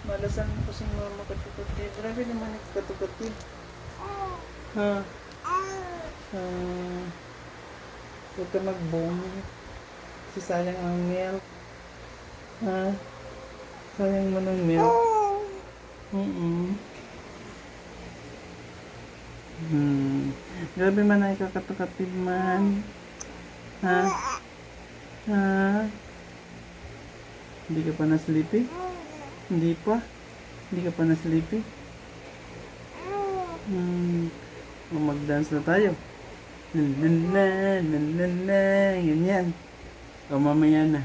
Malasan mo kasi mama katukatid. Grabe naman yung katukatid. Ha? Huwag ka mag-vomit. Kasi sayang ang milk. Ha? Sayang mo ng milk. Grabe man ay kakatukatid man. Ha? Ha? Hindi ka pa na-sleepy? Hindi pa? Hindi ka pa na-sleepy? Mag-dance na tayo. Na, ganyan. O, mamaya na.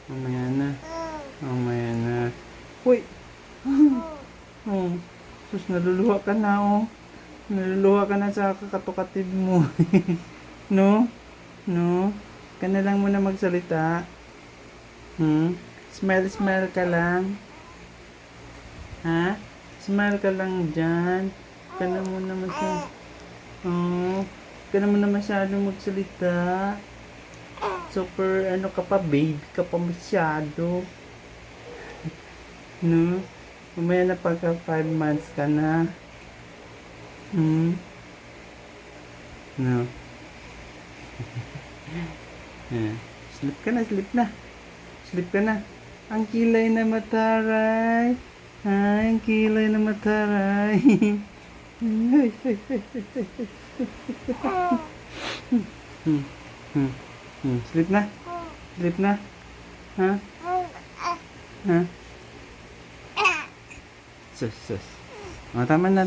Mamaya na. Mamaya na. Uy! Sus, naluluha ka na, oh. Naluluha ka na sa kakatukatid mo. No? No? Ka na lang muna magsalita. Smile ka lang. Ha? Smile ka lang dyan. Ka na muna masyado. Ka na muna masyado magsalita. Super, ano ka pa, babe ka pa masyado. No? Mamaya na pagka 5 months ka na. No? Sleep ka na, sleep na. Sleep ka na. Ang kilay na mataray. Ay, ang kilay na mataray. Sleep na. Sleep na. Ha? Ha? Sus. Tama na.